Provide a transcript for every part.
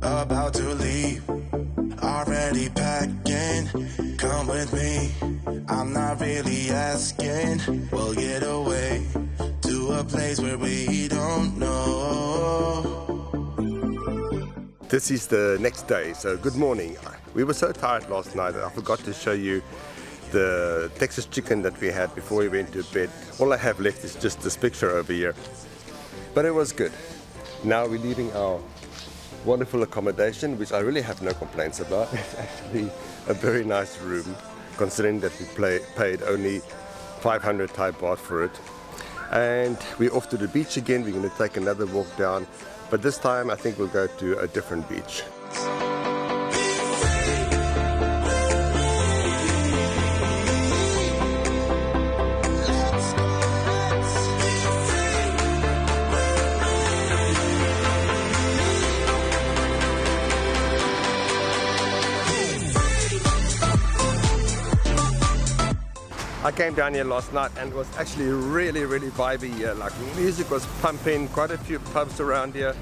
about to leave, already packing. Come with me, I'm not really asking. We'll get away to a place where we don't know. This is the next day, so good morning. We were so tired last night that I forgot to show you the Texas chicken that we had before we went to bed. All I have left is just this picture over here. But it was good. Now we're leaving our wonderful accommodation, which I really have no complaints about. It's actually a very nice room, considering that we paid only 500 Thai baht for it. And we're off to the beach again. We're going to take another walk down, but this time I think we'll go to a different beach. I came down here last night and it was actually really vibey here. Like, music was pumping, quite a few pubs around here.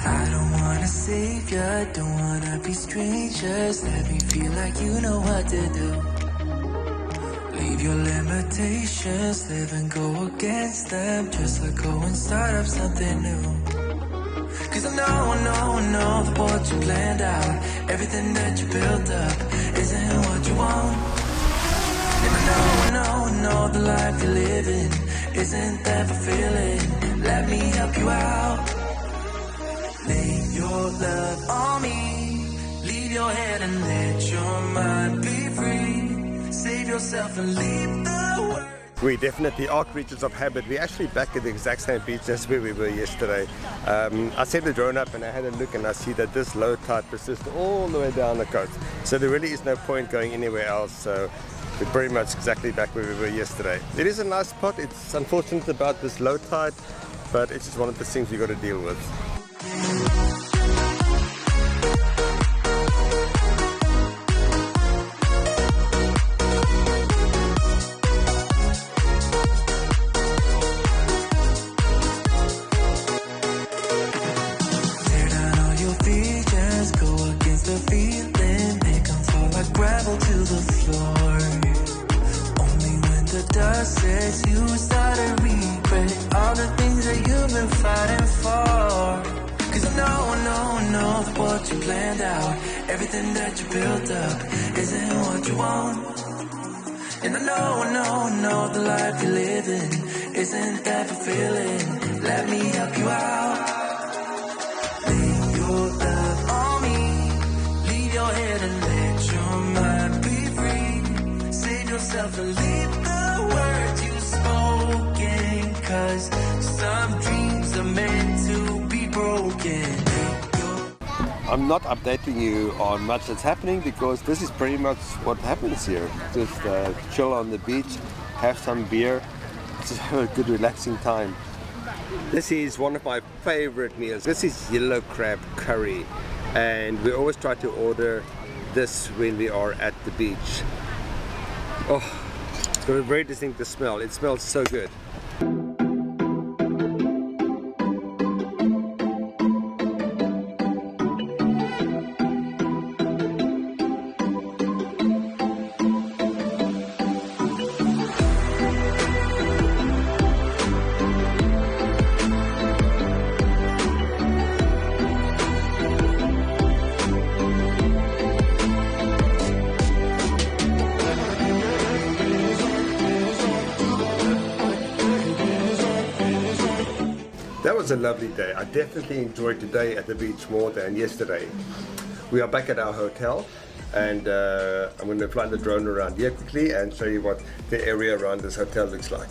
I don't wanna save ya, don't wanna be strangers. Let me feel like you know what to do. Leave your limitations, live and go against them. Just let go and start up something new. Cause I know that what you planned out, everything that you built up, isn't what you want. And I know the life you're living isn't that fulfilling. Let me help you out. Lay your love on me, leave your head and let your mind be free. Save yourself and leave the world. We definitely are creatures of habit. We're actually back at the exact same beach as where we were yesterday. I set the drone up and I had a look and I see that this low tide persists all the way down the coast. So there really is no point going anywhere else. So we're pretty much exactly back where we were yesterday. It is a nice spot. It's unfortunate about this low tide, but it's just one of the things you got to deal with. What you planned out, everything that you built up, isn't what you want. And I know the life you're living isn't that fulfilling. Let me help you out. Lay your love on me, leave your head and let your mind be free. Save yourself and leave the words you spoken. Cause some dreams are meant to be broken. I'm not updating you on much that's happening because this is pretty much what happens here. Just chill on the beach, have some beer, just have a good relaxing time. This is one of my favorite meals. This is yellow crab curry, and we always try to order this when we are at the beach. Oh, it's got a very distinctive smell. It smells so good. That was a lovely day. I definitely enjoyed today at the beach more than yesterday. We are back at our hotel and I'm going to fly the drone around here quickly and show you what the area around this hotel looks like.